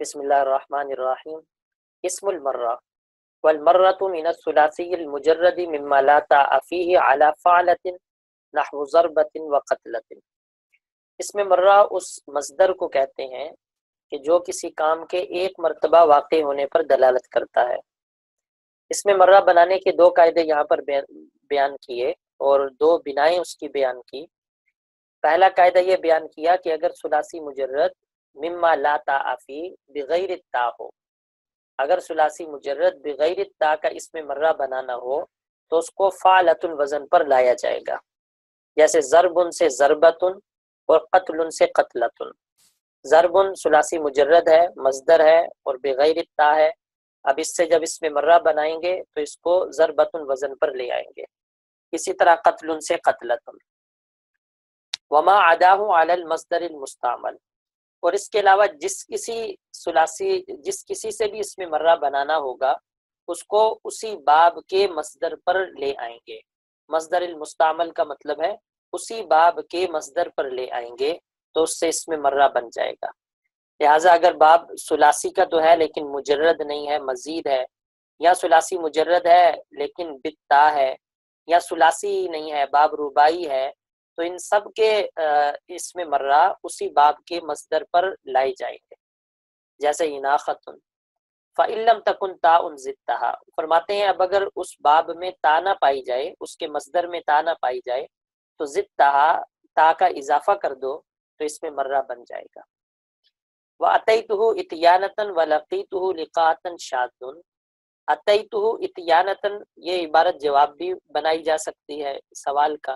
بسم اللہ الرحمن الرحیم۔ اسم المرہ والمرۃ من الثلاثی المجرد مما لا تاء فیہ علی فعلۃ نحو ضربۃ وقتلۃ۔ اسم مرہ اس مصدر کو کہتے ہیں کہ جو کسی کام کے ایک مرتبہ واقع ہونے پر دلالت کرتا ہے۔ اس میں مرہ بنانے کے دو قاعدے یہاں پر بیان کیے اور دو بنائیں اس کی بیان کی۔ پہلا قاعدہ یہ بیان کیا کہ اگر ثلاثی مجرد مما لا تاء فی بغیر التاء ہو، اگر ثلاثی مجرد بغیر التاء کا اس میں مرہ بنانا ہو تو اس کو فعلۃ الوزن پر لایا جائے گا، جیسے ضربن سے ضربتن اور قتل سے قتلۃ۔ ضربن ثلاثی مجرد ہے، مصدر ہے اور بغیر التاء ہے۔ اب اس سے جب اس میں مرہ بنائیں گے تو اس کو ضربتن وزن پر لے آئیں گے۔ اسی طرح قتل سے قتلۃ۔ وما عداہ علی المصدر المستعمل، اور اس کے علاوہ جس کسی سے بھی اس میں مرہ بنانا ہوگا اس کو اسی باب کے مصدر پر لے آئیں گے۔ مصدر المستعمل کا مطلب ہے اسی باب کے مصدر پر لے آئیں گے تو اس سے اس میں مرہ بن جائے گا۔ لہٰذا اگر باب ثلاثی کا تو ہے لیکن مجرد نہیں ہے، مزید ہے، یا ثلاثی مجرد ہے لیکن بالتا ہے، یا ثلاثی نہیں ہے باب رباعی ہے، تو ان سب کے اس میں مرہ اسی باب کے مصدر پر لائے جائیں گے۔ جیسے اناخۃ فَإِن لَمْ تَكُنْ تَاءٌ زِدتَّهَا، فرماتے ہیں اب اگر اس باب میں تا نہ پائی جائے، اس کے مصدر میں تا نہ پائی جائے تو زِدتَّهَا، تا کا اضافہ کر دو تو اس میں مرہ بن جائے گا۔ وَأَتَيْتُهُ إِتْيَانَةً وَلَقِيتُهُ لِقَاءً شَاذٌ۔ أَتَيْتُهُ إِتْيَانَةً یہ عبارت جواب بھی بنائی جا سکتی ہے سوال کا۔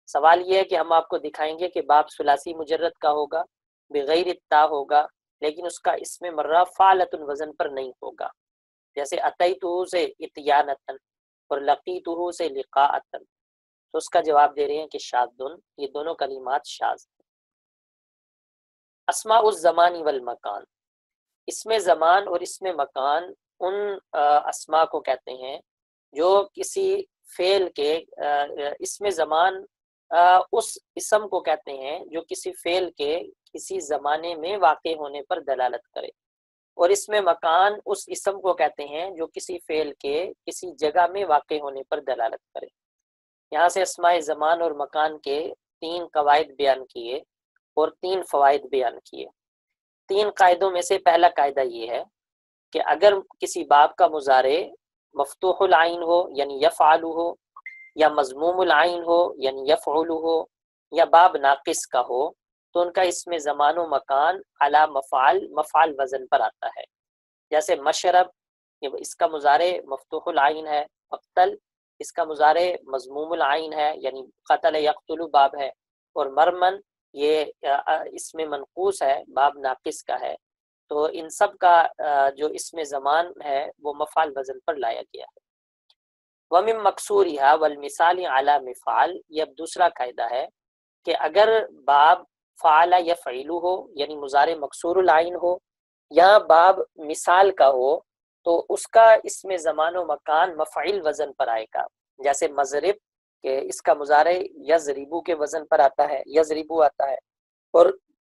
سوال یہ ہے کہ ہم آپ کو دکھائیں گے کہ باب ثلاثی مجرد کا ہوگا، بغیر التاء ہوگا، لیکن اس کا اسم مرہ فعلۃ الوزن پر نہیں ہوگا، جیسے اتیتہ سے اتیانۃ اور لقیتہ سے لقاءۃ۔ تو اس کا جواب دے رہے ہیں کہ شاذ، یہ دونوں کلمات شاذ ہیں۔ اسماء الزمان والمکان، اسم زمان اور اسم مکان ان اسماء کو کہتے ہیں جو کسی فعل کے اسم زمان اس اسم کو کہتے ہیں جو کسی فعل کے کسی زمانے میں واقع ہونے پر دلالت کرے، اور اس میں مکان اس اسم کو کہتے ہیں جو کسی فعل کے کسی جگہ میں واقع ہونے پر دلالت کرے۔ یہاں سے اسماء زمان اور مکان کے 3 قواعد بیان کیے اور 3 فوائد بیان کیے۔ 3 قاعدوں میں سے پہلا قاعدہ یہ ہے کہ اگر کسی باب کا مضارع مفتوح العین ہو یعنی یفعل ہو، یا مضموم العین ہو یعنی یفعل ہو، یا باب ناقص کا ہو تو ان کا اسم زمان و مکان علی مفعل وزن پر آتا ہے۔ جیسے مشرب، اس کا مضارع مفتوح العین ہے، مقتل اس کا مضارع مضموم العین ہے یعنی قتل یقتل باب ہے، اور مرمن یہ اسم منقوص ہے، باب ناقص کا ہے۔ تو ان سب کا جو اسم زمان ہے وہ مفعل وزن پر لایا گیا ہے۔ وَمِن مَكْسُورِهَا وَالْمِثَالِ عَلَى مِفْعَالٍ، یہ اب دوسرا قاعدہ ہے کہ اگر باب فعل یفعل ہو یعنی مضارع مکسور العین ہو، یا باب مثال کا ہو تو اس کا اسم زمان و مکان مفعل وزن پر آئے گا۔ جیسے مضرب کہ اس کا مضارع یضربو کے وزن پر آتا ہے، یضربو آتا ہے، اور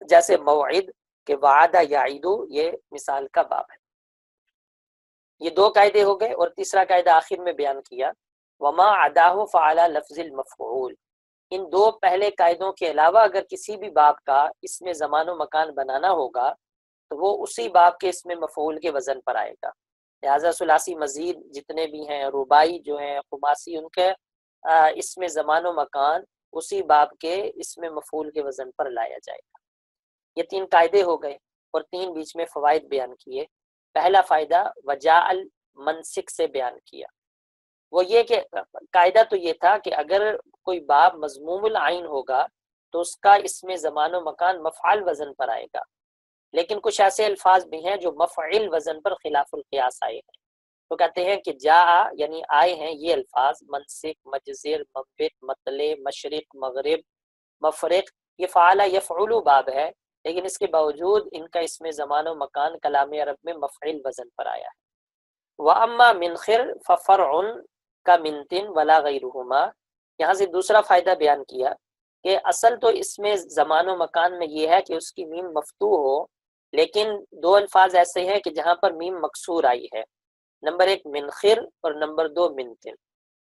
جیسے موعد کہ وعد یعیدو یہ مثال کا باب ہے۔ یہ 2 قاعدے ہو گئے، اور تیسرا قاعدہ آخر میں بیان کیا وما عداہ فعلی لفظ المفعول۔ ان 2 پہلے قاعدوں کے علاوہ اگر کسی بھی باب کا اسم زمان و مکان بنانا ہوگا تو وہ اسی باب کے اسم مفعول کے وزن پر آئے گا۔ لہٰذا ثلاثی مزید جتنے بھی ہیں، رباعی جو ہیں، خماسی، ان کے اسم زمان و مکان اسی باب کے اسم مفعول کے وزن پر لایا جائے گا۔ یہ 3 قاعدے ہو گئے اور 3 بیچ میں فوائد بیان کیے۔ پہلا فائدہ وجاء المنسک سے بیان کیا، وہ یہ کہ قاعدہ تو یہ تھا کہ اگر کوئی باب مضموم العین ہوگا تو اس کا اسم زمان و مکان مفعل وزن پر آئے گا، لیکن کچھ ایسے الفاظ بھی ہیں جو مفعل وزن پر خلاف القیاس آئے ہیں۔ تو کہتے ہیں کہ جاء یعنی آئے ہیں یہ الفاظ منسک، مجزر، منبت، مطلع، مشرق، مغرب، مفرق، یہ فعل یفعل باب ہے، لیکن اس کے باوجود ان کا اسم زمان و مکان کلام عرب میں مفعل وزن پر آیا ہے۔ وَأَمَّا مِنْخِرْ فَفَرْعٌ كَمِنْتٍ وَلَا غَيْرُهُمَا، یہاں سے دوسرا فائدہ بیان کیا کہ اصل تو اس میں زمان و مکان میں یہ ہے کہ اس کی میم مفتوح ہو لیکن دو الفاظ ایسے ہیں کہ جہاں پر میم مکسور آئی ہے، نمبر 1 منخر اور نمبر 2 منتن.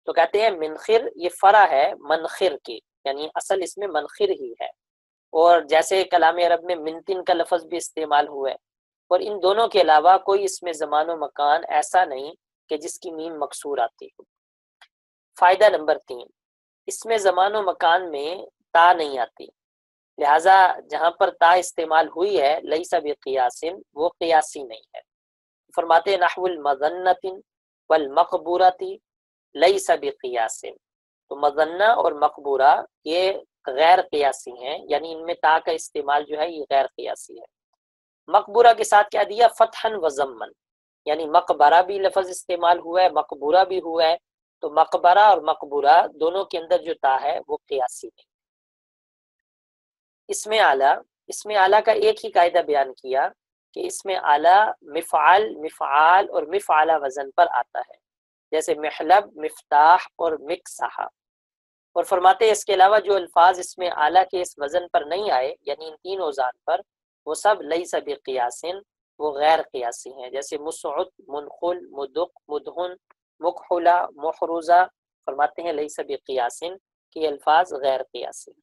تو کہتے ہیں منخر یہ فرع ہے منخر کی، یعنی اصل اس میں منخر ہی ہے، اور جیسے کلام عرب میں منتن کا لفظ بھی استعمال ہوا ہے، اور ان دونوں کے علاوہ کوئی اس میں زمان و مکان ایسا نہیں کہ جس کی میم مکسور آتی ہو. فائدہ نمبر 3، اس میں زمان و مکان میں تا نہیں آتی، لہٰذا جہاں پر تا استعمال ہوئی ہے لیس بقیاس، وہ قیاسی نہیں ہے. فرماتے نحو المظنۃ والمقبورۃ لیس بقیاس، تو مظنہ اور مقبورہ یہ غیر قیاسی ہیں، یعنی ان میں تا کا استعمال جو ہے یہ غیر قیاسی ہے. مقبورہ کے ساتھ کیا دیا؟ فتحا و ضما، یعنی مقبرہ بھی لفظ استعمال ہوا ہے، مقبورہ بھی ہوا ہے، تو مقبرہ اور مقبورہ دونوں کے اندر جو تا ہے وہ قیاسی نہیں. اس میں اعلیٰ کا ایک ہی قاعدہ بیان کیا کہ اس میں اعلیٰ مفعل، مفعال اور مفعلہ وزن پر آتا ہے، جیسے محلب، مفتاح اور مکسح. اور فرماتے ہیں اس کے علاوہ جو الفاظ اس میں اعلیٰ کے اس وزن پر نہیں آئے، یعنی ان تین اوزان پر، وہ سب لیس بقیاس، وہ غیر قیاسی ہیں، جیسے مسعد، منخل، مدق، مدہن، مکحلہ، محروزہ. فرماتے ہیں لیس بقیاس کہ یہ الفاظ غیر قیاسی ہیں.